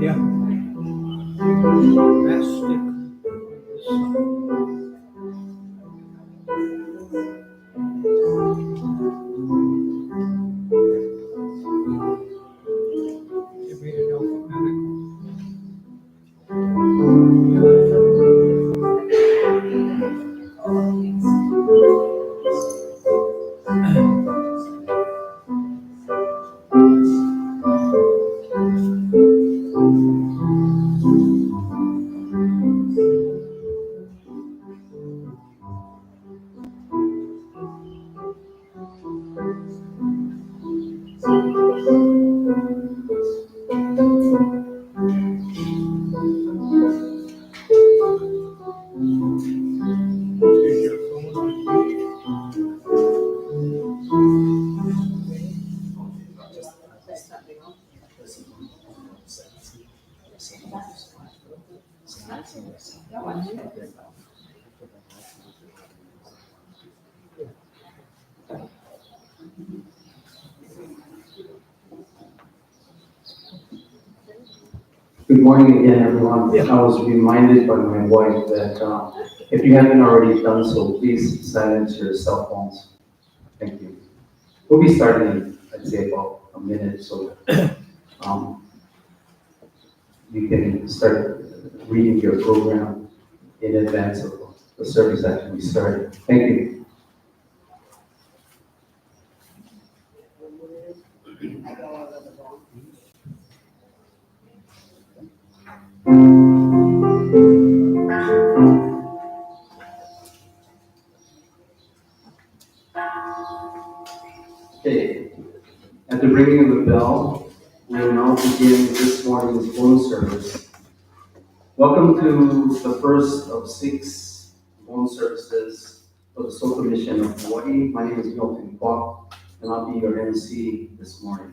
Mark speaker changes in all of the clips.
Speaker 1: Yeah. Plastic. You made it alphabetical. Is your phone on
Speaker 2: Good morning again, everyone.
Speaker 1: Yeah.
Speaker 2: I was reminded by my wife that if you haven't already done so, please silence your cell phones. Thank you. We'll be starting in, I'd say, about a minute, so um, you can start reading your program in advance of the service actually starting. Thank you. Okay. At the ringing of the bell, we will now begin this morning's phone service. Welcome to the first of 6 phone services for the Soka Mission of Hawaii. My name is Milton Kwok, and I'll be your MC this morning.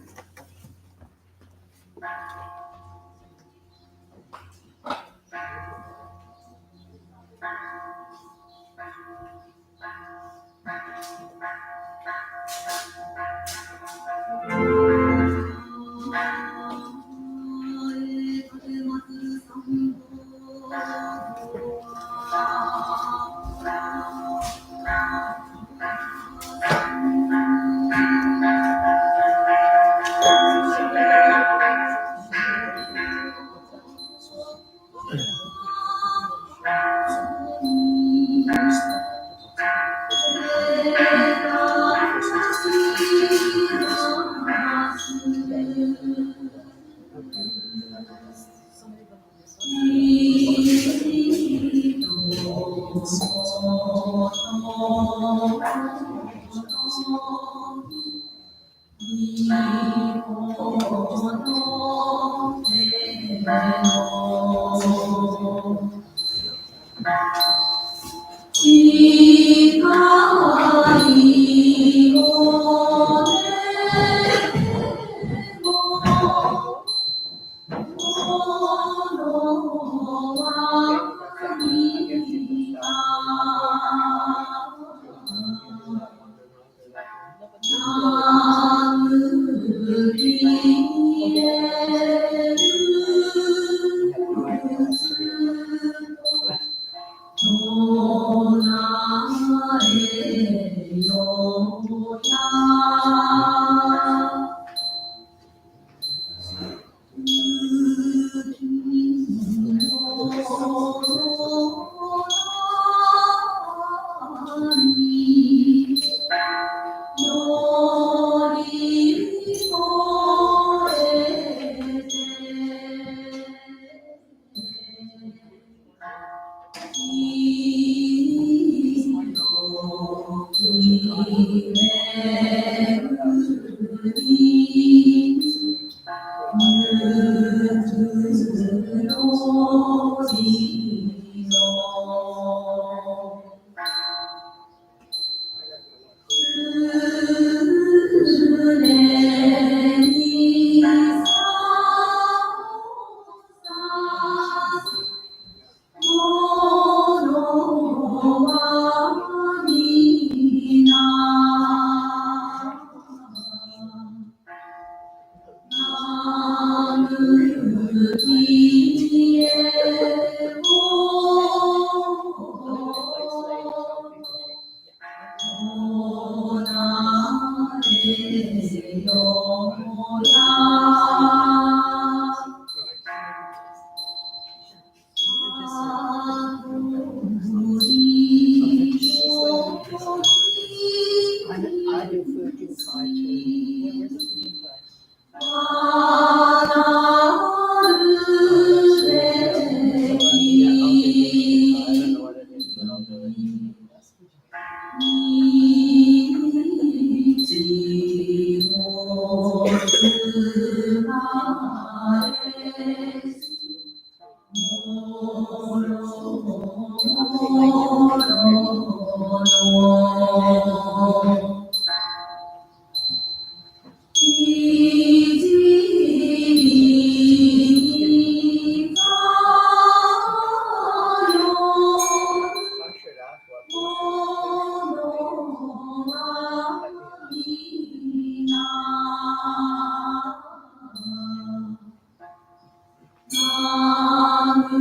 Speaker 3: 하늘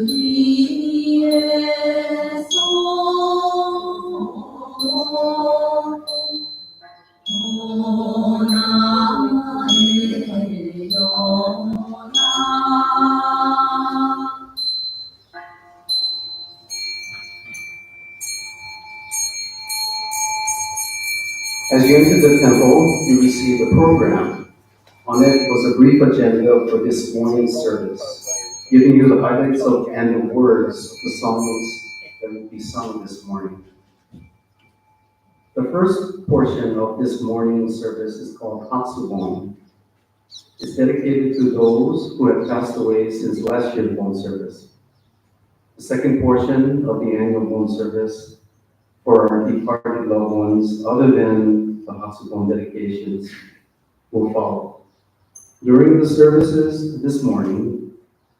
Speaker 3: 위에서
Speaker 2: As you enter the temple, you receive a program. On it was a brief agenda for this morning's service, giving you the highlights of and the words of the songs that will be sung this morning. The first portion of this morning's service is called Hatsubon. It's dedicated to those who have passed away since last year's Bon service. The second portion of the annual Bon service for our departed loved ones, other than the Hatsubon dedications, will follow. During the services this morning,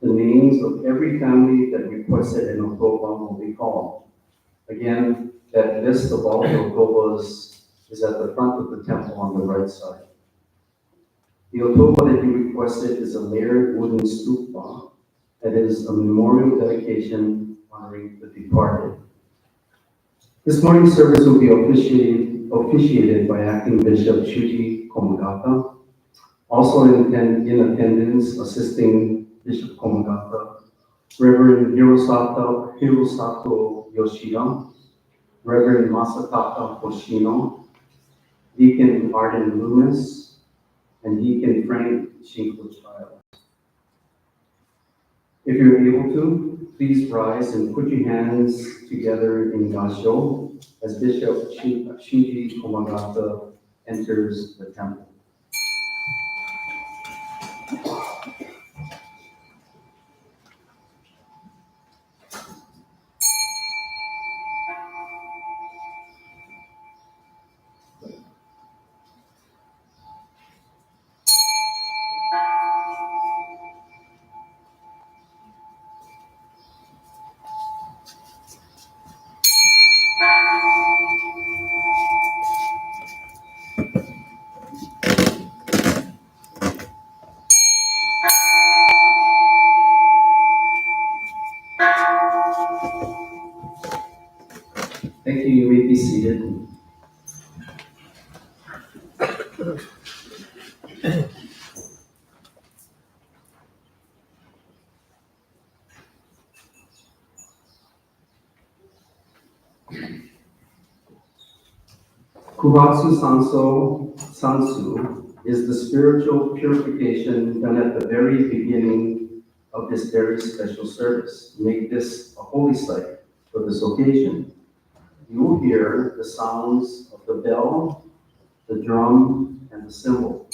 Speaker 2: the names of every family that requested an Otoba will be called. Again, that list of all the Otobas is at the front of the temple on the right side. The Otoba that you requested is a layered wooden stupa that is a memorial dedication honoring the departed. This morning's service will be officiated by Acting Bishop Shuji Komagata. Also in attendance, assisting Bishop Komagata, Reverend Hirosato Yoshida, Reverend Masataka Hoshino, Deacon Arden Loomis, and Deacon Frank Shinko-Child. If you're able to, please rise and put your hands together in Gasho as Bishop Shuji Komagata enters the temple. Thank you. You may be seated. Kuratsu Sansu is the spiritual purification done at the very beginning of this very special service. Make this a holy site for this occasion. You will hear the sounds of the bell, the drum, and the cymbal.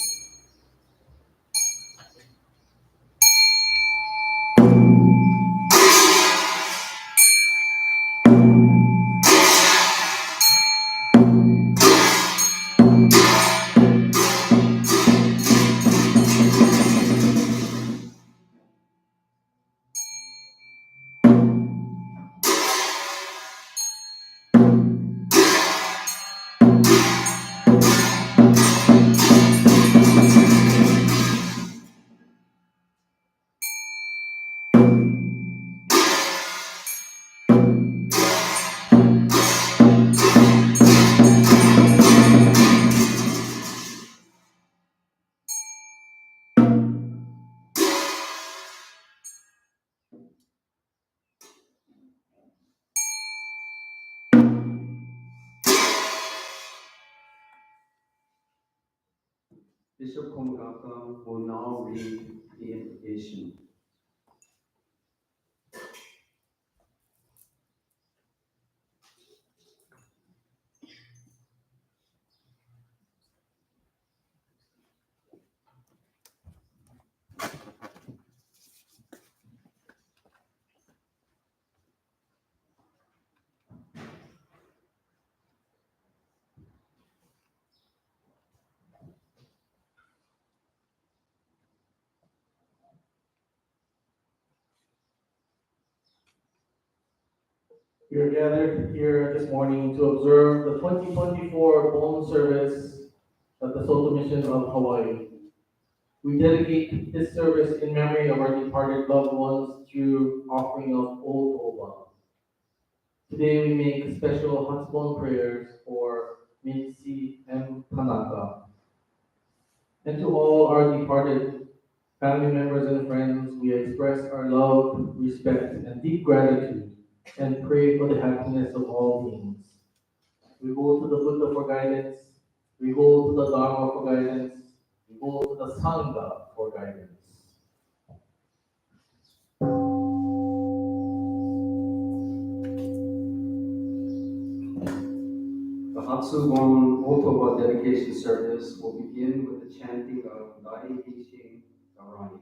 Speaker 2: Bishop Komagata will now read the invocation.
Speaker 4: We are gathered here this morning to observe the 2024 Bon service at the Soto Mission of Hawaii. We dedicate this service in memory of our departed loved ones through offering of Old Oba. Today we make special Hatsubon prayers for Mitzi M. Tanaka. And to all our departed family members and friends, we express our love, respect, and deep gratitude and pray for the happiness of all beings. We go to the Buddha for guidance, we go to the Dharma for guidance, we go to the Sangha for guidance.
Speaker 2: The Hatsubon Otoba dedication service will begin with the chanting of Dai Hishin Dharani.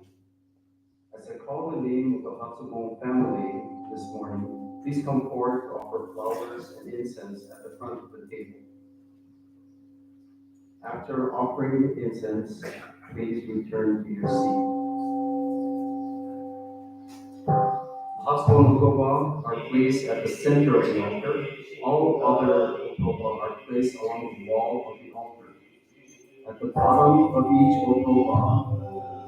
Speaker 2: As I call the name of the Hatsubon family this morning, please come forward to offer flowers and incense at the front of the table. After offering incense, please return to your seat. Hatsubon Otoba are placed at the center of the altar. All other Otoba are placed along the wall of the altar. At the bottom of each Otoba,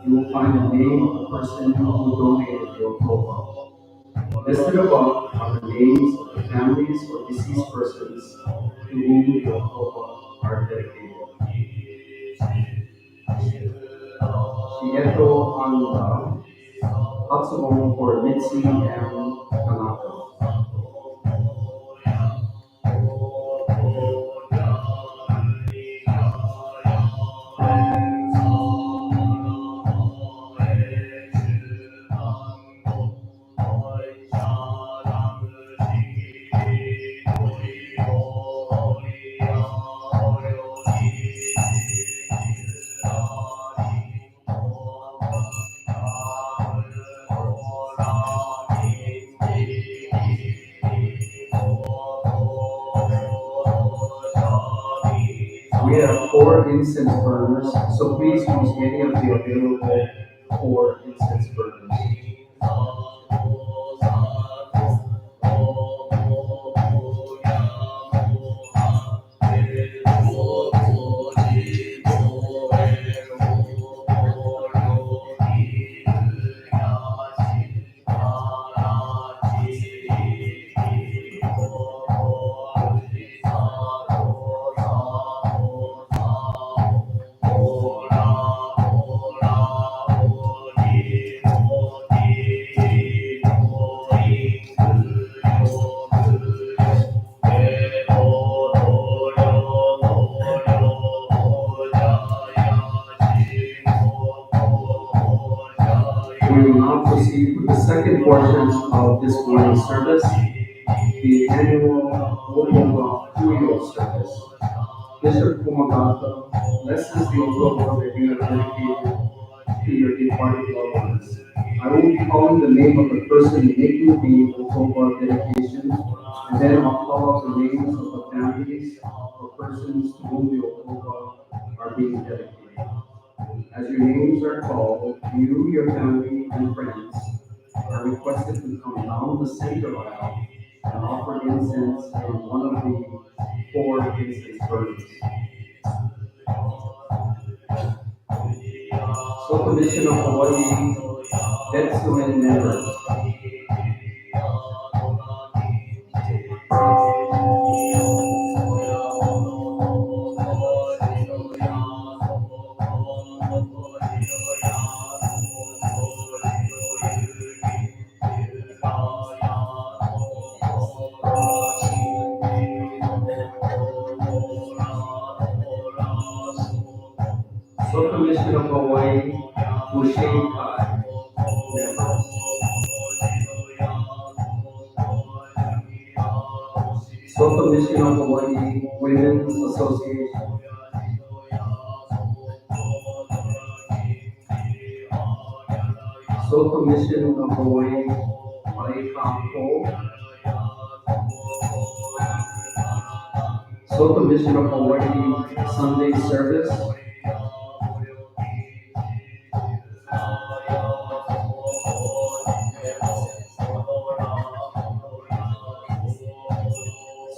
Speaker 2: you will find the name of the person who donated the Otoba. Listed above are the names of the families or deceased persons to whom the Otoba are dedicated. Shieto Handa, Hatsubon for Mitzi M. Tanaka. We have 4 incense burners, so please use any of the available 4 incense burners. We will now proceed with the second portion of this morning's service, the annual Otoba Puyo service. Bishop Kumagata blesses the Otoba that you have dedicated to your departed loved ones. I will be calling the name of the person making the Otoba dedication, and then I'll call out the names of the families or persons to whom the Otoba are being dedicated. As your names are called, you, your family, and friends are requested to come down the center aisle and offer incense in one of the 4 incense burners. So, Commission of Hawaii, Detsumen members. So, Commission of Hawaii, Mushe Kai, members. So, Commission of Hawaii, Women's Association. So, Commission of Hawaii, Maikampo. So, Commission of Hawaii, Sunday Service.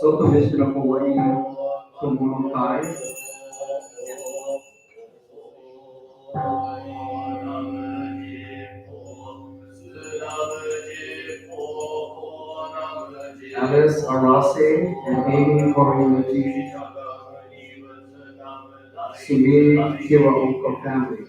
Speaker 2: So, Commission of Hawaii, Komuno Kai. Alice Arase and Amy Horinuchi, Sumi Kiraoka family.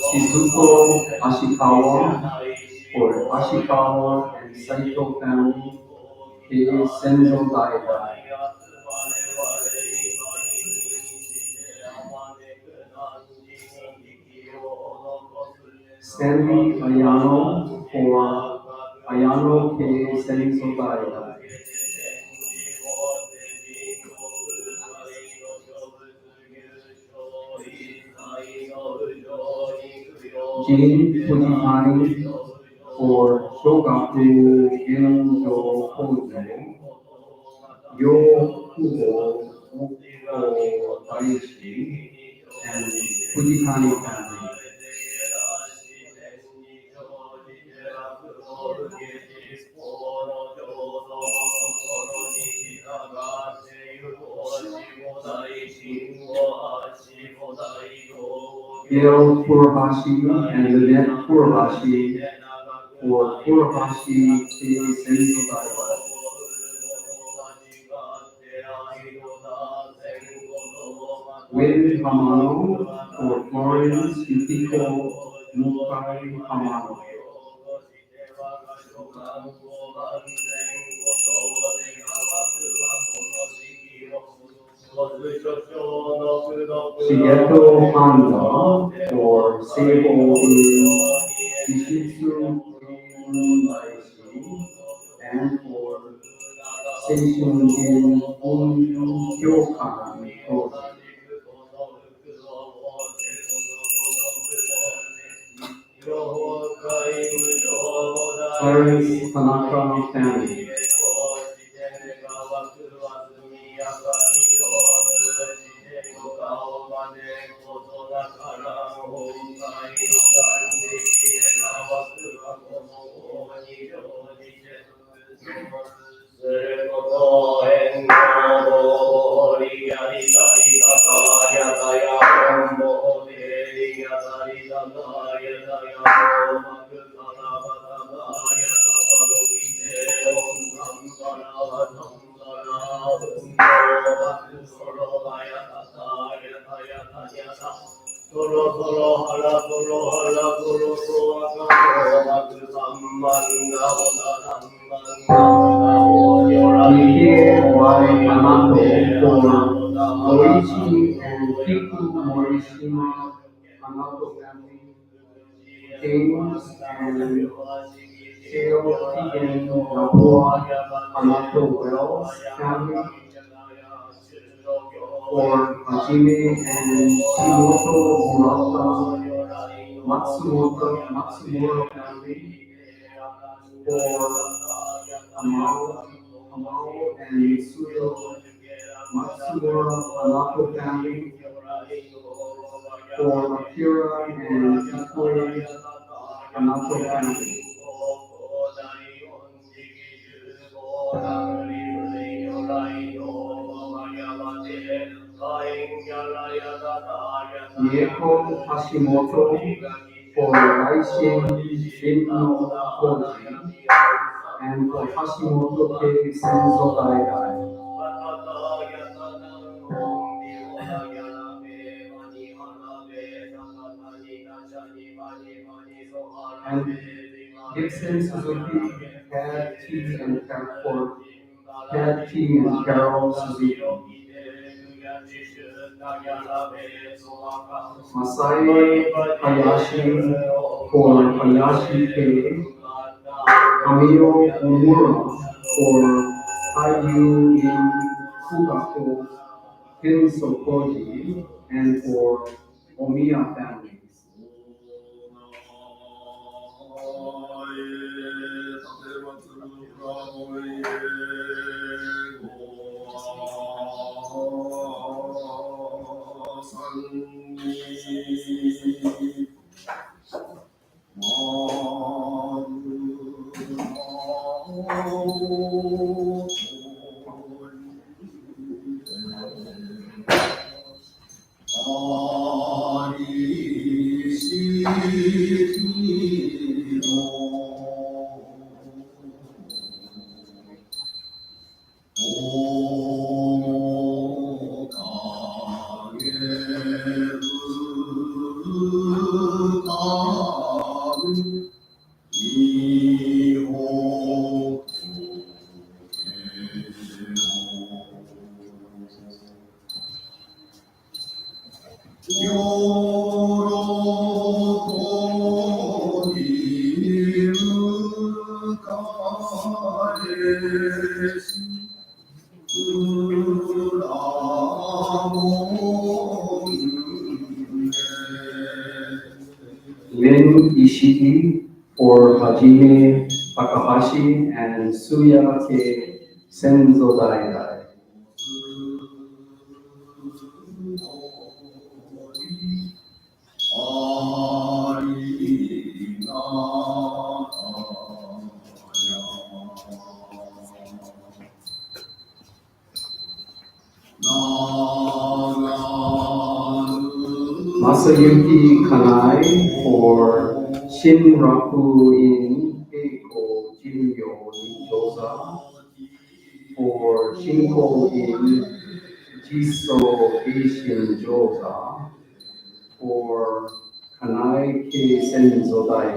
Speaker 2: Shizuko Ashikawa for Ashikawa and Saito family, his Senzo Daida. Stanley Ayano for Ayano K. Senzo Daida. Jin Fujitani for Shogaku Genjo Kojo, Yo Kubo Oko Daishi, and Fujitani family. Gail Furuhashi and Lynette Furuhashi for Furuhashi K. Senzo Daiba. Win Hamano for Florence Yukiko Mukai Hamano. Shigeto Honda for Seiho Shishitsu Daishi and for Seishun Gen Unkyokan Koji. Clarence Tanaka family. Mihie Y. Hanato for Goichi and Kiku Morishima Hanato family, James and Sheo Tegan Napua Hanato Wells family, for Hajime and Shimoto Murata Matsumura family, for Amao and Mitsuyo Matsumura Hanato family, for Akira and Hikori Hanato family. Mieko Hashimoto for Daishin Shinno Koji and for Hashimoto K. Senzo Daidai. And Gibson Suzuki, Ted T. and Carol Ted T. and Carol Suzuki. Masai Hayashi for Hayashi K. Amio Omura for Hayu in Fugaku Hinso Koji and for Omiya family. Lin Ishii for Hajime Takahashi and Suya Ke Senzo Dai. Masayuki Kanai for Shinraku in Eiko Jinryo Nijosa, for Shinko in Jiso Eishin Josa, for Kanai Ke Senzo Dai.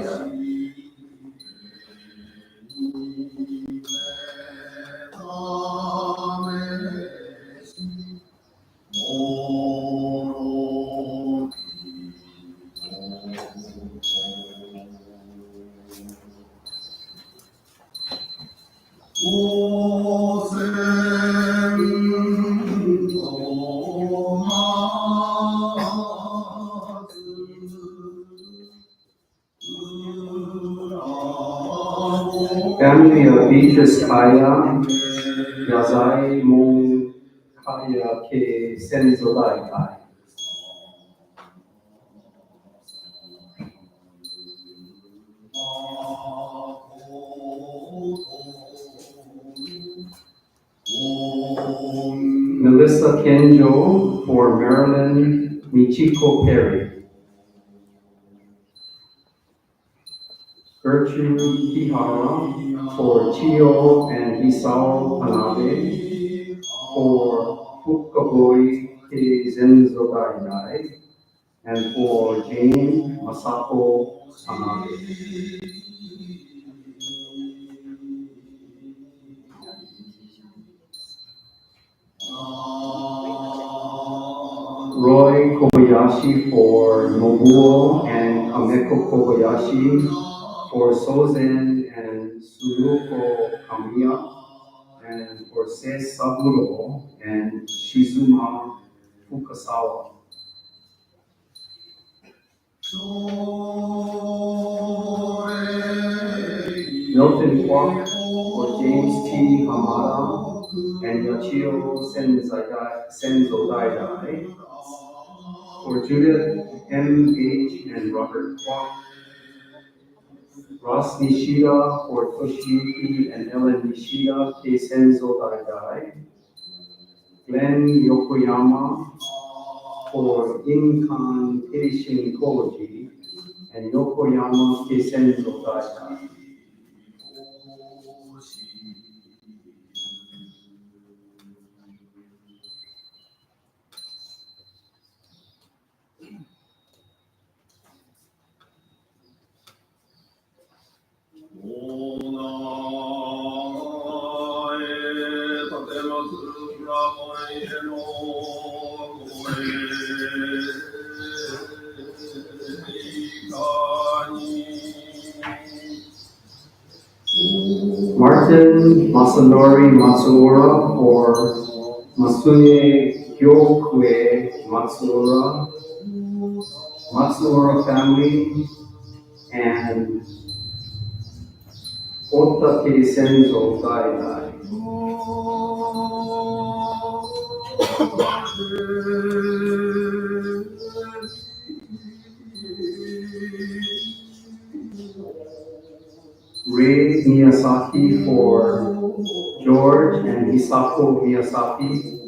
Speaker 2: Family of Beatrice Kaya, Yazai Mon Kaya Ke Senzo Dai. Melissa Kenjo for Marilyn Michiko Perry. Gertrude Kihara for Chio and Isao Hanabe, for Fukaboi Ke Zenzo Dai, and for Jane Masako Hanabe. Roy Kobayashi for Nobuo and Kameko Kobayashi, for Sozen and Suruko Kamiya, and for Se Saburo and Shizuma Fukasawa. Milton Kwok for James T. Hamada and Yachio Senzo Dai, for Judith M. H. and Robert Kwok. Ross Nishida for Toshiyuki and Ellen Nishida Ke Senzo Dai. Glenn Yokoyama for Inkan Kirishin Koji and Yokoyama Ke Senzo Dai. Martin Masanori Matsuura for Masune Gyokue Matsuura family, and Ota Ke Senzo Dai. Rei Miyazaki Miyazaki for George and Hisako Miyazaki.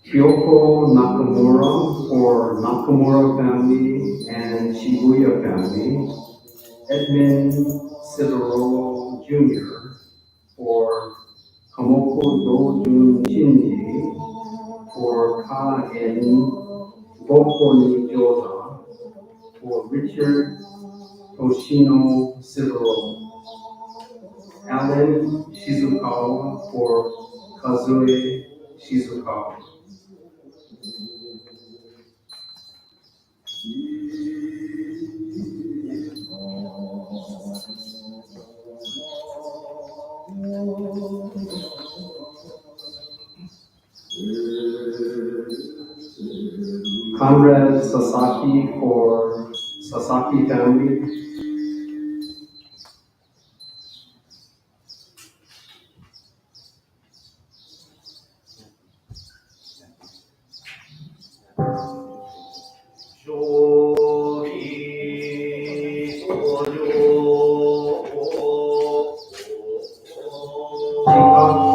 Speaker 2: Kyoko Nakamura for Nakamura family and Shibuya family. Edmund Sidoro Jr. for Kamoko Dojun Shinji for Ka-en Gokoni Joda for Richard Toshino Sidoro. Alan Shizukawa for Kazue Shizukawa. Conrad Sasaki for Sasaki family.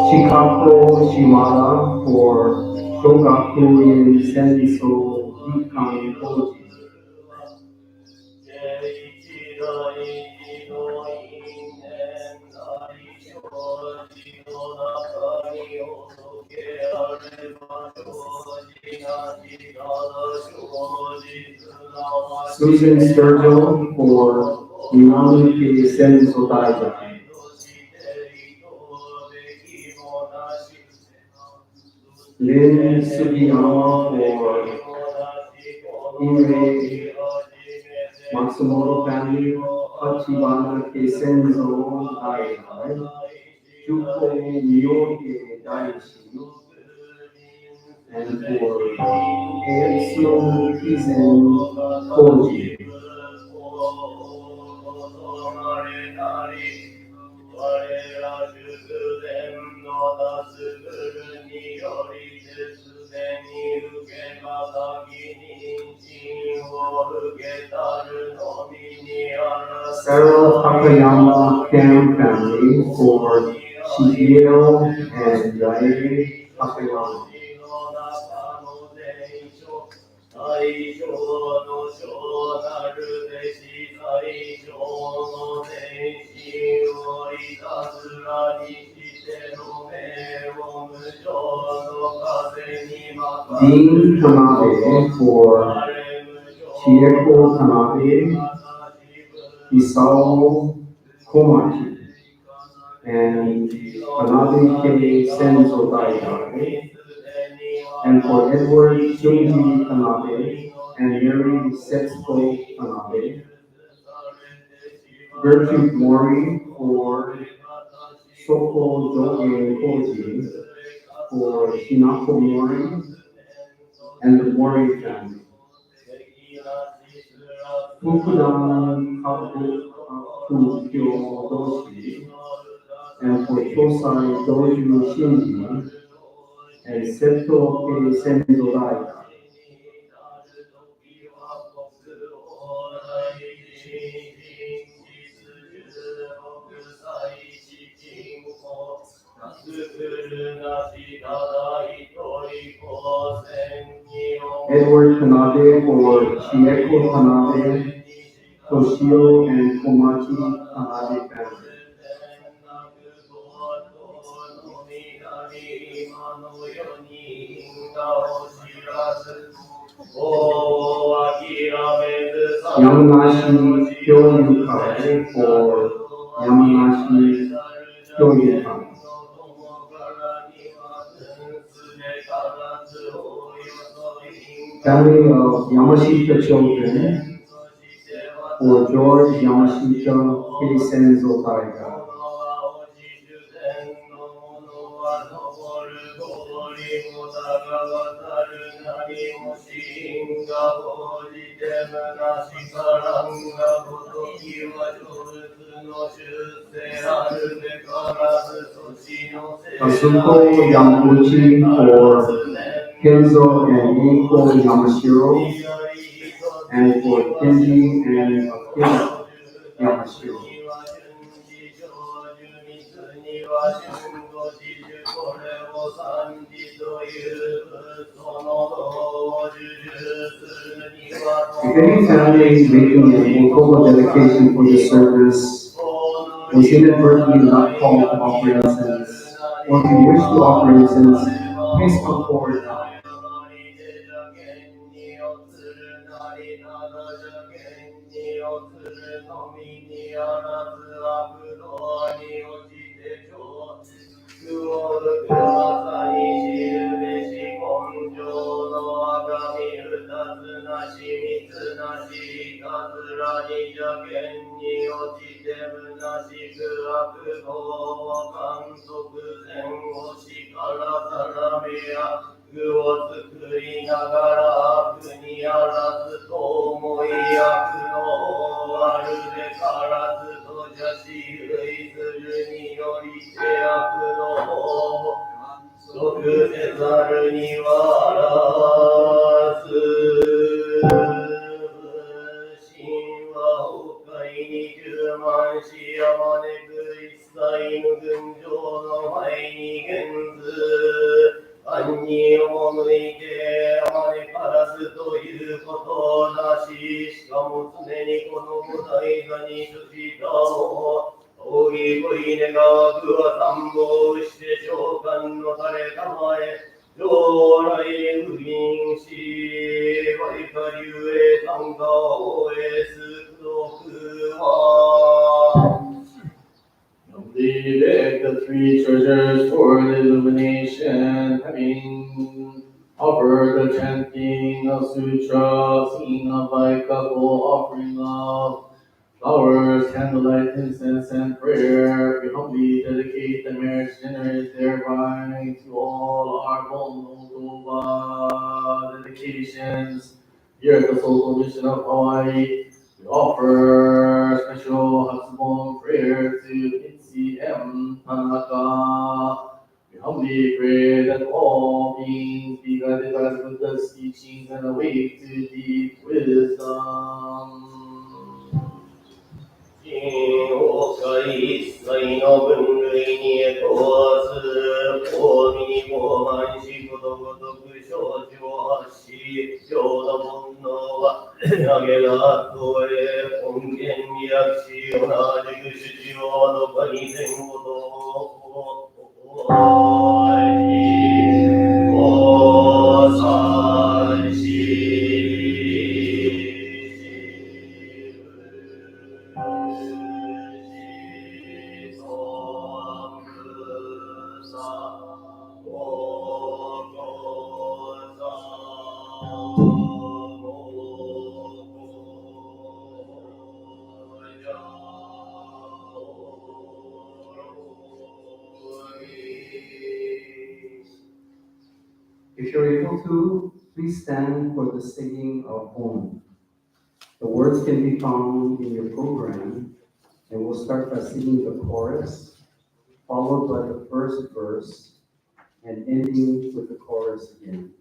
Speaker 2: Chikako Shimada for Shogaku in Senso Gikan Koji. Susan Sturgill for Yuanuki Senso Daijai. Lin Sugiyama for Ime Matsumoto family, Tachibana Keisenzo Daijai, Juko Miyoke Daishi, and for Etsu Kizen Koji. Sarah Takayama Cam family for Shigeru and Yairi Takayama. Dean Tanabe for Chieko Tanabe, Isao Komachi, and Tanabe K. Senzo Daijai, and for Edward Shunji Tanabe and Mary Setsuko Tanabe. Gertrude Mori for Shoko Dogen Koji, for Shinako Mori and the Mori family. Fukuda Kakukyo Doshi, and for Chosai Doju Shinji and Seto Ke Senzo Daijai. Edward Tanabe for Chieko Tanabe, Toshio and Komachi Tanabe family. Yamanashi Kyoyukai for Yamanashi Kyoyukai. Family of Yamashita children for George Yamashita Keisenzo Taiga. Kazuko Yamaguchi for Kenzo and Eiko Yamashiro, and for Kenji and Akira Yamashiro. If any family making an Okobo dedication for the service was inadvertently not called to offer incense, or if you wish to offer incense, please come forward now.
Speaker 4: Lead the three treasures for the illumination, having offered the chanting of sutra, singing of by couple, offering of flowers, candlelight, incense, and prayer. We humbly dedicate the marriage dinners thereby to all our Moldova dedications here at the Social Mission of Hawaii. We offer special husband prayer to Mitzi M. Tanaka. We humbly pray that all beings be guided by Buddha's teachings and awake to deep wisdom.
Speaker 3: 大海一切の分類に問わず、大義にも万死ことごとく少女を発し、情の煩悩は投げがとへ本源に訳し、同じく主旨をどこにせんことをお三し。
Speaker 2: If you're able to, please stand for the singing of Om. The words can be found in your program, and we'll start by singing the chorus, followed by the first verse, and ending with the chorus again.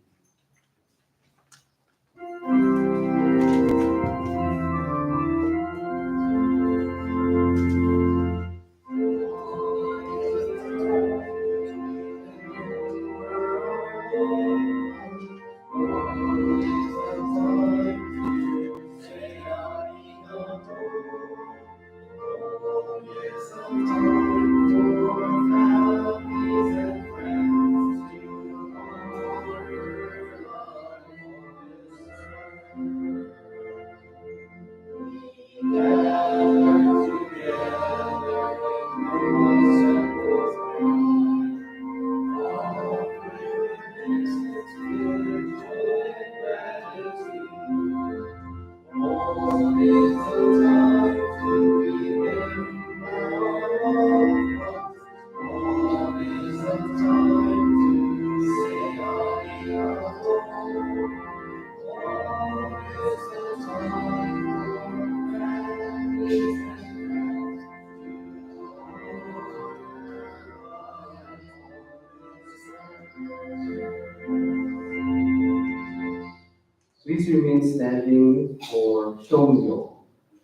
Speaker 2: Please remain standing for Shomyo,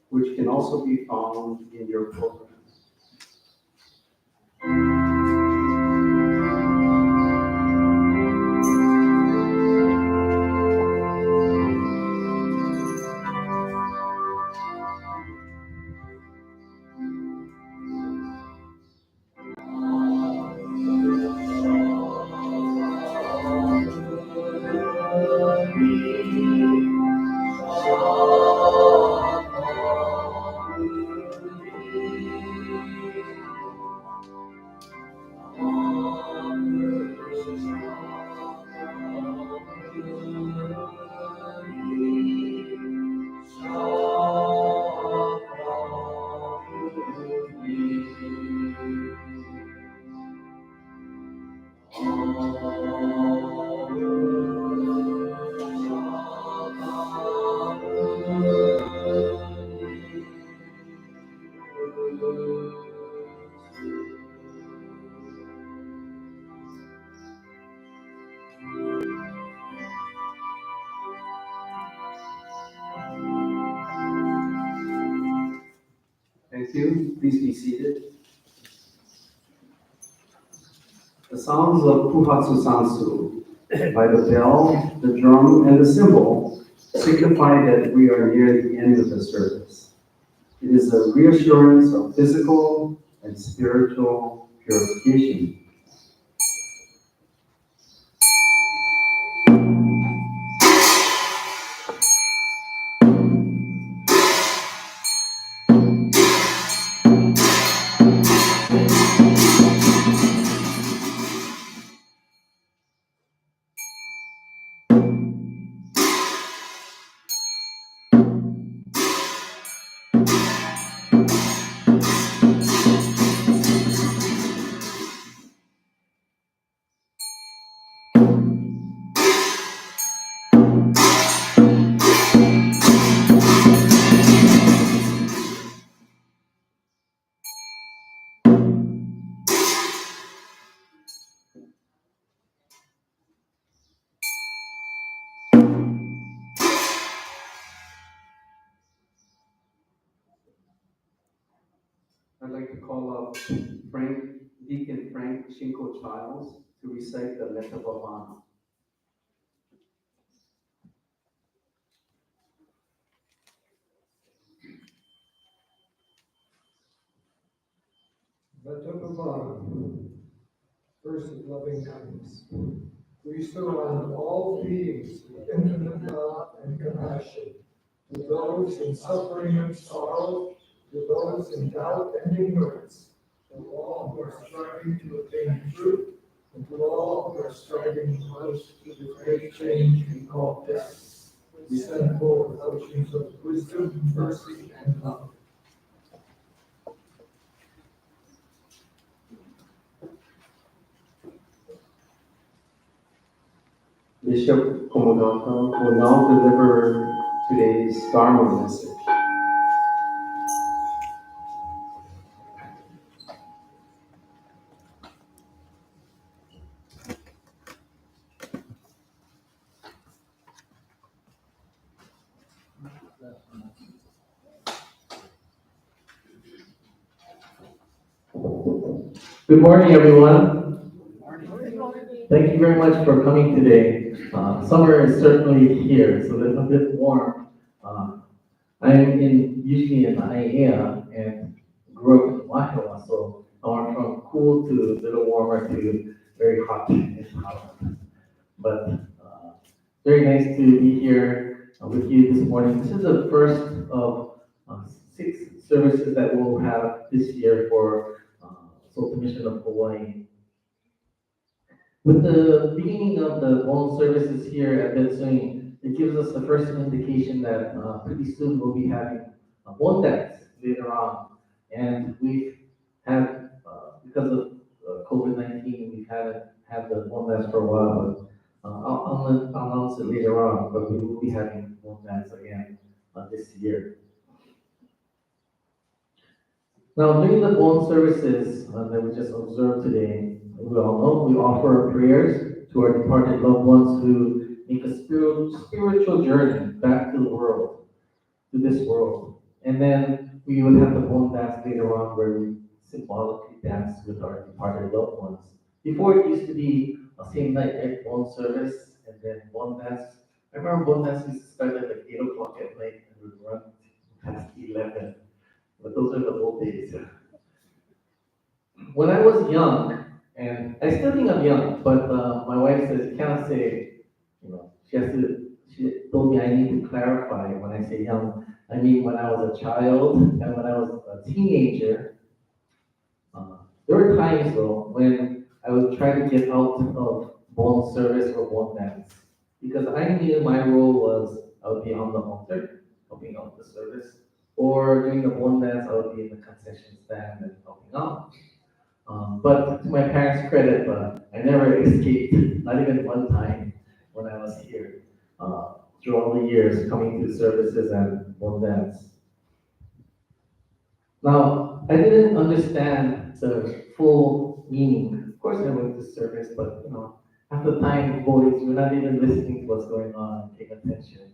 Speaker 2: which can also be found in your program. Thank you. Please be seated. The sounds of Puhatsu Sansu by the bell, the drum, and the cymbal signify that we are near the end of the service. It is a reassurance of physical and spiritual purification. I'd like to call up Deacon Frank Shinko Childs to recite the Metabhavana.
Speaker 1: Vatapavana, verse of loving kindness. We surround all beings with infinite love and compassion, to those in suffering and sorrow, to those in doubt and ignorance, to all who are striving to attain truth, and to all who are striving close to the great change we call death. We send forth oceans of wisdom, mercy, and love.
Speaker 2: Bishop Komodaka will now deliver today's Dharma message.
Speaker 4: Good morning, everyone. Thank you very much for coming today. Summer is certainly here, so it's a bit warm. I'm usually in Aiea and grew up in Waihawa, so I went from cool to a little warmer to very hot and hot. But very nice to be here with you this morning. This is the first of 6 services that we'll have this year for Soul Commission of Hawaii. With the beginning of the Bon services here at Betsuing, it gives us the first indication that pretty soon we'll be having a Bon dance later on. And we've had, because of COVID-19, we've had the Bon dance for a while, but I'll announce it later on, but we will be having Bon dance again this year. Now, during the Bon services that we just observed today, we all know we offer prayers to our departed loved ones who make a spiritual journey back to the world, to this world. And then we would have the bone dance later on where we symbolically dance with our departed loved ones. Before it used to be a same night, right? Bone service and then bone dance. I remember bone dance used to start at like 8 o'clock at night and would run past 11. But those are the old days. When I was young, and I still think I'm young, but my wife says you cannot say, she told me I need to clarify when I say young. I mean when I was a child and when I was a teenager. There were times though when I would try to get out of bone service or bone dance because I knew my role was I would be on the altar helping out the service, or during the bone dance I would be in the concession stand and helping out. But to my parents' credit, I never escaped, not even one time when I was here, through all the years coming to services and bone dance. Now, I didn't understand the full meaning. Of course, I went to service, but half the time, boys, we're not even listening to what's going on and paying attention.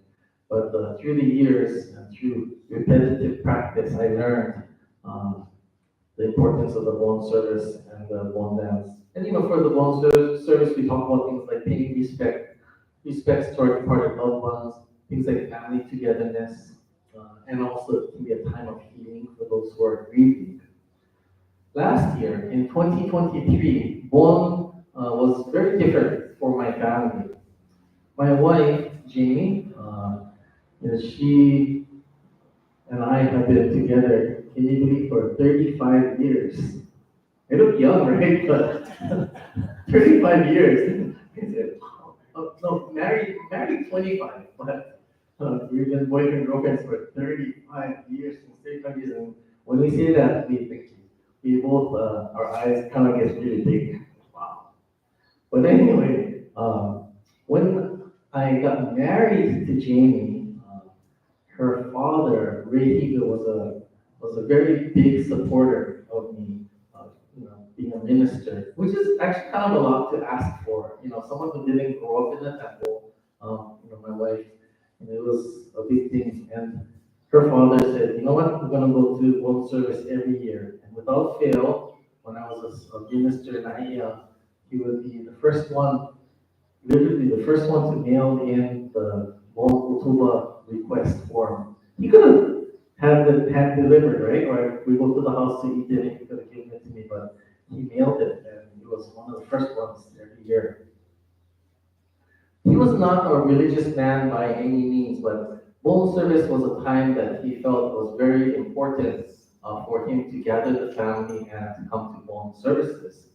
Speaker 4: But through the years and through repetitive practice, I learned the importance of the bone service and the bone dance. And for the bone service, we talk about things like paying respects to our departed loved ones, things like family togetherness, and also it can be a time of healing for those who are grieving. Last year, in 2023, bone was very different for my family. My wife, Jamie, she and I have been together, can you believe, for 35 years. I look young, right? But 35 years. I said, no, married 25, but we've been boyfriend girlfriends for 35 years, since 35 years. And when we say that, we both, our eyes kind of get really big. Wow. But anyway, when I got married to Jamie, her father, Ray Higa, was a very big supporter of me, being a minister, which is actually kind of a lot to ask for. Someone who didn't grow up in the temple, my wife, and it was a big thing. And her father said, you know what, we're gonna go to world service every year. And without fail, when I was a minister in Aiya, he would be the first one, literally the first one to mail in the Bon Utuba request form. He could have had it hand delivered, right? Or we go to the house to eat it, he could have given it to me, but he mailed it, and he was one of the first ones every year. He was not a religious man by any means, but bone service was a time that he felt was very important for him to gather the family and to come to bone services.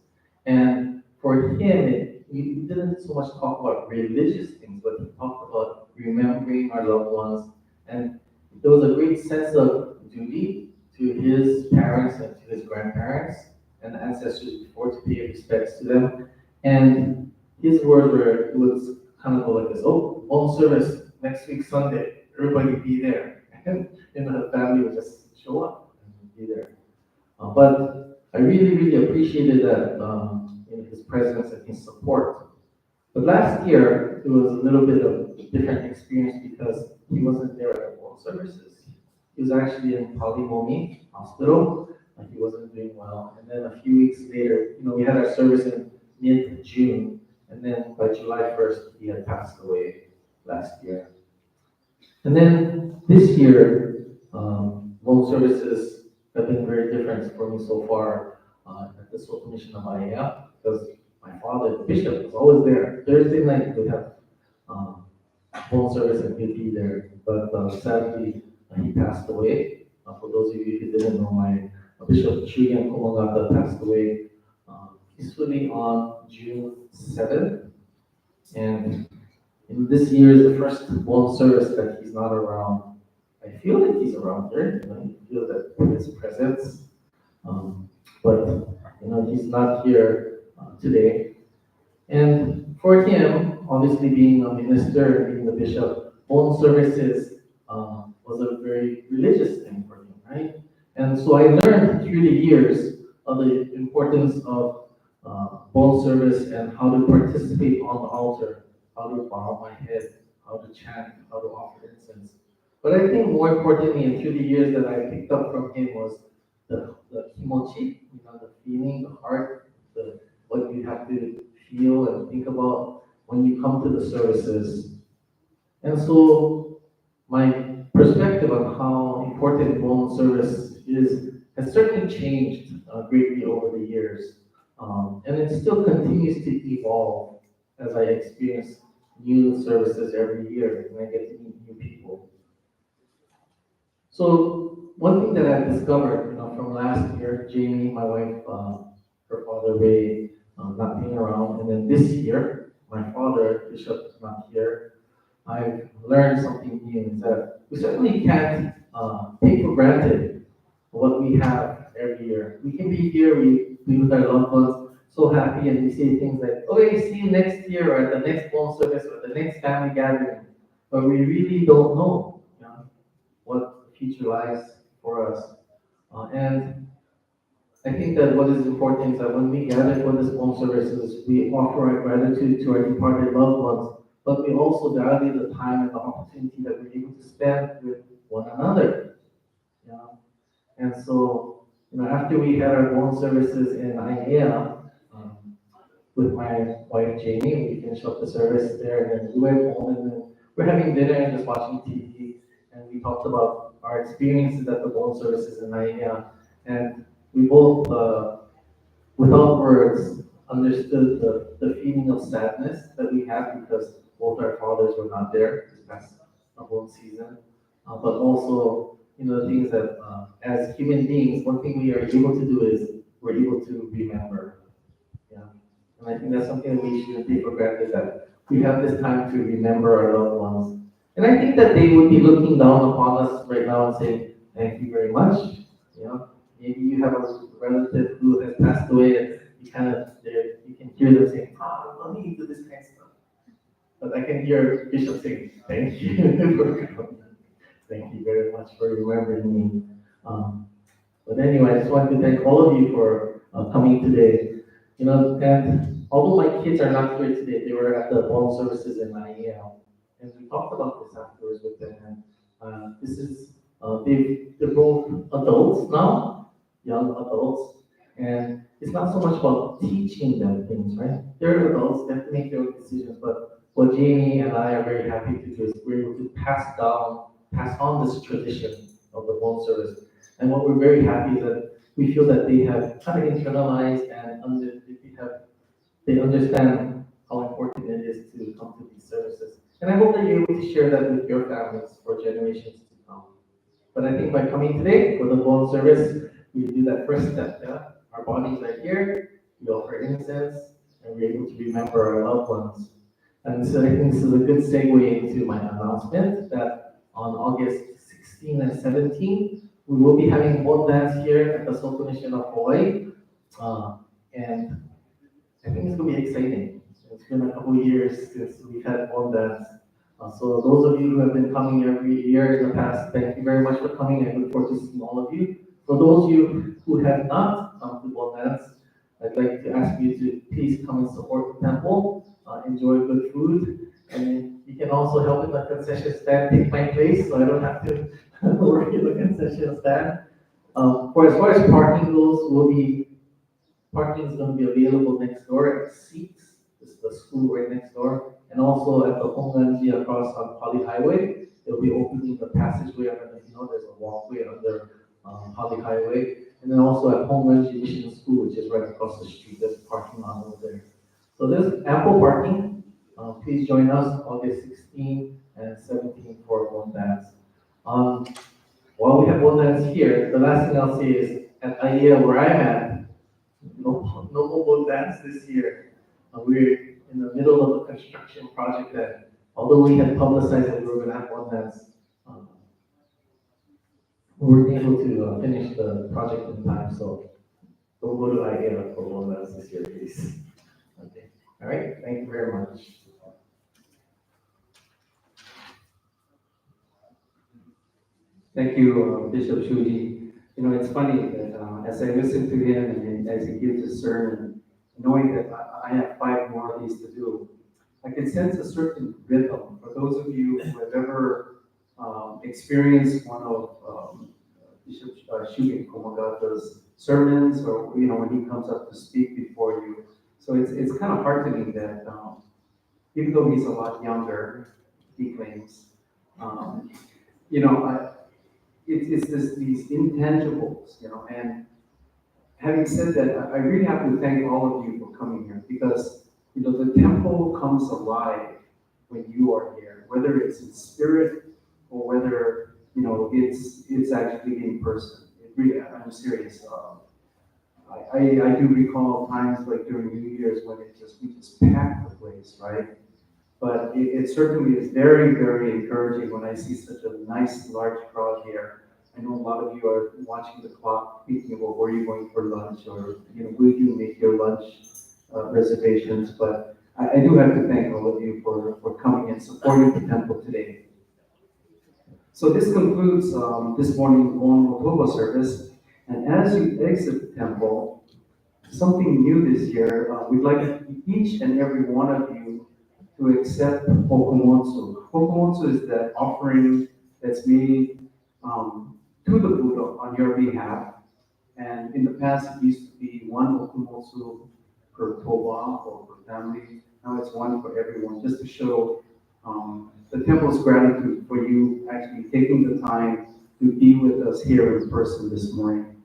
Speaker 4: And for him, he didn't so much talk about religious things, but he talked about remembering our loved ones. And there was a great sense of duty to his parents and to his grandparents and ancestors before to pay respects to them. And his words were, it was kind of go like this, oh, bone service next week, Sunday, everybody be there. And the family would just show up and be there. But I really, really appreciated that, his presence and his support. But last year, it was a little bit of a different experience because he wasn't there at the bone services. He was actually in Palimomi Hospital. He wasn't doing well. And then a few weeks later, we had our service in mid-June. And then by July 1st, he had passed away last year. And then this year, bone services have been very different for me so far at the Soto Mission of Aiya, because my father, the bishop, was always there. Thursday night, we'd have bone service and he'd be there. But sadly, he passed away. For those of you who didn't know, my Bishop Shugen Komagata passed away peacefully on June 7th. And this year is the first bone service that he's not around. I feel like he's around there. You feel that his presence. But he's not here today. And for him, obviously being a minister and being the bishop, bone services was a very religious thing for him, right? And so I learned through the years of the importance of bone service and how to participate on the altar how to bow my head, how to chant, how to offer incense. But I think more importantly, and through the years that I picked up from him was the kimochi, the feeling, the heart, what you have to feel and think about when you come to the services. And so my perspective on how important Bon service is has certainly changed greatly over the years. And it still continues to evolve as I experience new services every year and I get to meet new people. So one thing that I've discovered, from last year, Jamie, my wife, her father Ray, not being around, and then this year, my father Bishop not here, I've learned something new. Is that we certainly can't take for granted what we have every year. We can be here, we be with our loved ones, so happy, and we say things like, "Okay, see you next year, or at the next phone service, or the next family gathering," but we really don't know, what the future lies for us. And I think that what is important is that when we gather for this phone services, we offer our gratitude to our departed loved ones, but we also value the time and the opportunity that we're able to spend with one another. You know? And so, after we had our phone services in IAEA, with my wife Jamie, we finished up the service there, and then we went home, and then we're having dinner and just watching TV, and we talked about our experiences at the phone services in IAEA, and we both, without words, understood the feeling of sadness that we had because both our fathers were not there this past whole season. But also, the things that, as human beings, one thing we are able to do is we're able to remember. Yeah. And I think that's something that we shouldn't take for granted, that we have this time to remember our loved ones. And I think that they would be looking down upon us right now and saying, "Thank you very much." Maybe you have a relative who has passed away, and you can hear them saying, "Let me do this kind of stuff." But I can hear Bishop saying, "Thank you for coming. Thank you very much for remembering me." But anyway, I just want to thank all of you for coming today. And although my kids are not here today, they were at the ball services in IEL, and we talked about this afterwards with them. And this is they're both adults now, young adults, and it's not so much about teaching them things, right? They're adults; they have to make their own decisions. But what Jamie and I are very happy to do is we're able to pass on this tradition of the ball service. And what we're very happy is that we feel that they have kind of internalized and they understand how important it is to come to these services. And I hope that you're able to share that with your families for generations to come. But I think by coming today for the bone service, we do that first step. Yeah? Our bodies are here, we offer incense, and we're able to remember our loved ones. And so I think this is a good segue into my announcement that on August 16 and 17, we will be having one dance here at the Soto Mission of Hawaii. And I think it's going to be exciting. It's been a couple of years since we've had one dance. So those of you who have been coming every year in the past, thank you very much for coming. I look forward to seeing all of you. For those of you who have not come to one dance, I'd like to ask you to please come and support the temple, enjoy good food, and you can also help in the concession stand, take my place, so I don't have to work in the concession stand. For as far as parking goes, parking is going to be available next door at Seeks, this is the school right next door, and also at the Hongwanji across on Pali Highway. They'll be opening the passageway under, there's a walkway under Pali Highway, and then also at Hongwanji Mission School, which is right across the street. There's parking lot over there. So there's ample parking. Please join us August 16 and 17 for one dance. While we have one dance here, the last thing I'll say is at IEA where I'm at, no mobile dance this year. We're in the middle of a construction project that, although we had publicized that we were going to have one dance, we weren't able to finish the project in time. So don't go to IEA for one dance this year, please. Okay. All right. Thank you very much.
Speaker 2: Thank you, Bishop Shuji. It's funny that as I listen to him and as he gives his sermon, knowing that I have 5 more of these to do, I can sense a certain rhythm. For those of you who have ever experienced one of Bishop Shugen Komogata's sermons, or when he comes up to speak before you. So it's kind of heartening that even though he's a lot younger, he claims, um, it's these intangibles, and having said that, I really have to thank all of you for coming here because, the temple comes alive when you are here, whether it's in spirit or whether, it's actually in person. It really, I'm serious. I do recall times like during New Year's when we just packed the place, right? But it certainly is very, very encouraging when I see such a nice, large crowd here. I know a lot of you are watching the clock, thinking about where you're going for lunch, or will you make your lunch reservations? But I do have to thank all of you for coming and supporting the temple today. So this concludes this morning's Bon Motoba service. And as you exit the temple, something new this year, we'd like each and every one of you to accept Hokomotsu. Hokomotsu is that offering that's made to the Buddha on your behalf. And in the past, it used to be one Hokomotsu per Toba or per family. Now it's one for everyone, just to show the temple's gratitude for you actually taking the time to be with us here in person this morning.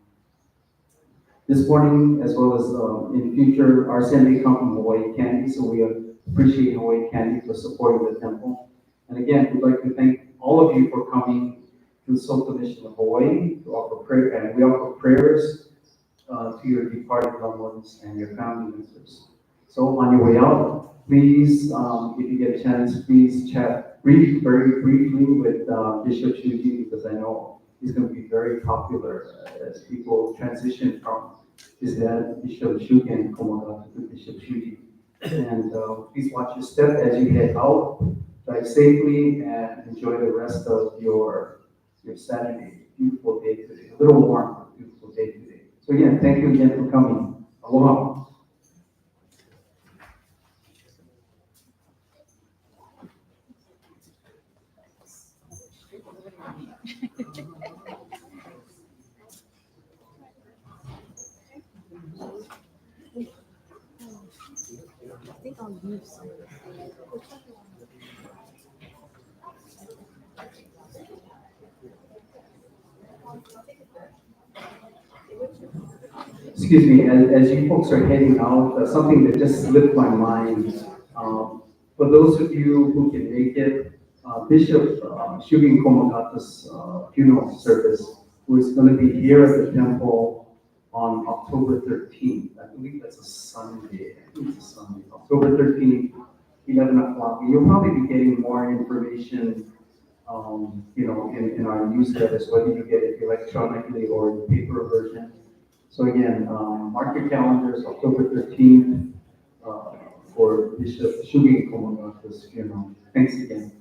Speaker 2: This morning, as well as in future, our Sunday come from Hawaii Candy, so we appreciate Hawaii Candy for supporting the temple. And again, we'd like to thank all of you for coming to Soto Mission of Hawaii to offer prayer, and we offer prayers to your departed loved ones and your family members. So on your way out, please, if you get a chance, please chat very briefly with Bishop Shuji, because I know he's going to be very popular as people transition from his dad, Bishop Shugen Komogata, to Bishop Shuji. And please watch your step as you head out. Drive safely and enjoy the rest of your Saturday. Beautiful day today. A little warm, but beautiful day today. So again, thank you again for coming. Aloha.
Speaker 5: I think I'll use some.
Speaker 2: Excuse me, as you folks are heading out, something that just slipped my mind. For those of you who can make it, Bishop Shugen Komogata's funeral service, who is going to be here at the temple on October 13th. I believe that's a Sunday. I think it's a Sunday. October 13th, 11 o'clock. You'll probably be getting more information, in our newsletters, whether you get it electronically or in the paper version. So again, mark your calendars, October 13th, for Bishop Shugen Komogata's funeral. Thanks again.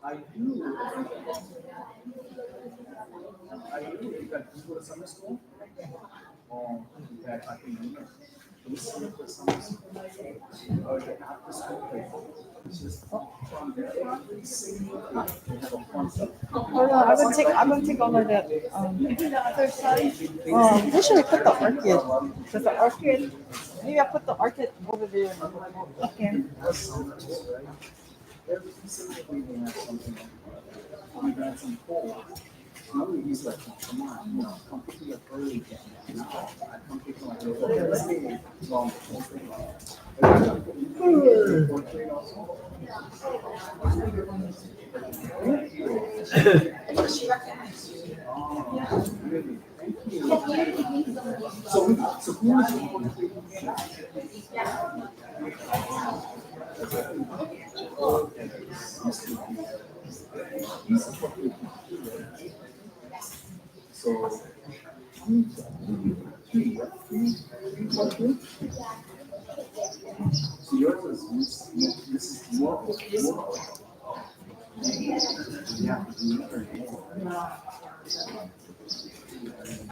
Speaker 6: I do. I do. You got to go to summer school? That I think you know. This year for summer school. Or the after school. It's just from there. Every single day. They have a concept.
Speaker 7: Hold on, I'm gonna take over the, maybe the other side. Where should I put the orchid? Cause the orchid, maybe I put the orchid over there. Okay.
Speaker 6: Every single day they have something. We got some cold. Normally he's like, come on, come pick me up early. No, I come pick him up early. Let's make it long. So who is so yours is this is more. Yeah,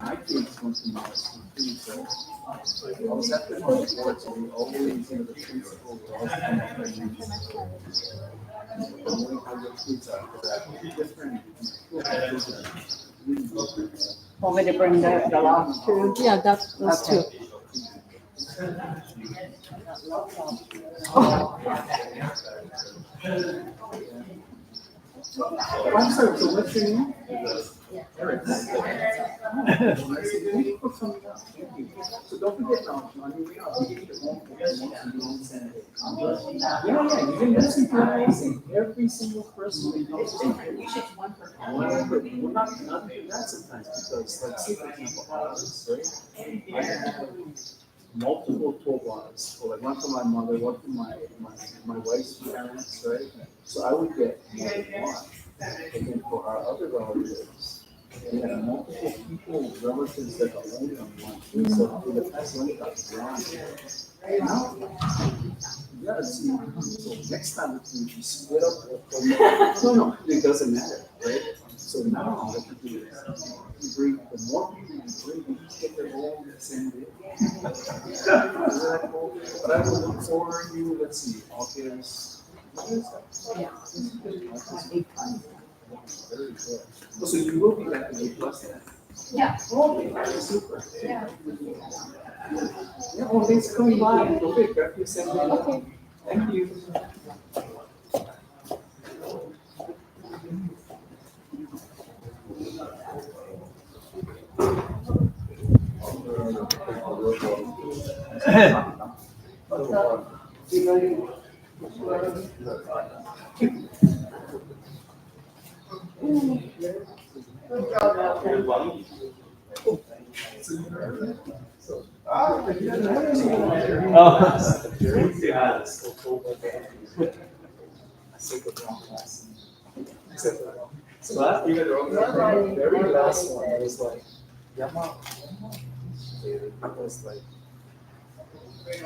Speaker 6: my kids went to my school, so I was at the board, so we always, the principal was always knowing how your kids are, because different.
Speaker 7: Want me to bring the last two? Yeah, those two.
Speaker 6: I'm sorry, so what's your name? Eric. So don't forget now, we are giving the home yeah, you can listen to amazing. Every single person we know. We're not doing that sometimes because, like, say for example, ours, right? I have multiple toolbars, for like one for my mother, one for my wife's parents, right? So I would get more than one. And then for our other relatives, we have multiple people, relatives that are only on one. So for the past one, that's one. Now, yeah, see, so next time we split up. No, it doesn't matter, right? So now what you do is you bring the more people you bring, you get their own same day. Is that cool? But I will look for you. Let's see, August. Very good. Oh, so you will be back in A plus then?
Speaker 7: Yeah.
Speaker 6: Okay, super.
Speaker 7: Yeah.
Speaker 6: Yeah, well, thanks for coming by. Okay, grab your same day.
Speaker 7: Okay.
Speaker 6: Thank you. So last year, the very last one, I was like, Yama. It was like,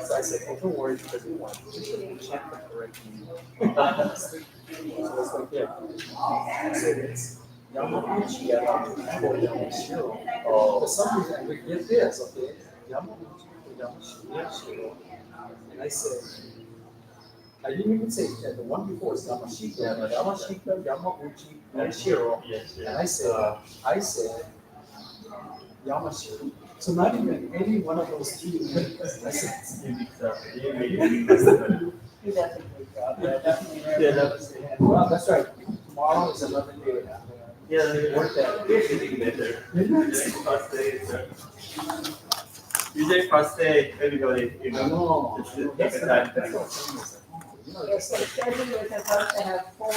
Speaker 6: so I said, oh, don't worry, because we want to check the correct name. So it's like, yeah. I said, it's Yamaguchi or Yamashiro. For some reason, we get this, okay? Yamaguchi or Yamashiro. And I said, I didn't even say that the one before is Yamashika, Yamaguchi, and Shiro. And I said, Yamashiro. So not even any one of those three. I said,
Speaker 7: He does a great job.
Speaker 6: well, that's right. Tomorrow is another day.
Speaker 3: Yeah, they work that. They're getting better. First day, usually first day, everybody,
Speaker 6: No,
Speaker 3: it's the
Speaker 6: that's
Speaker 3: time.
Speaker 6: not. That's not.
Speaker 7: Yes, the schedule was supposed to have 4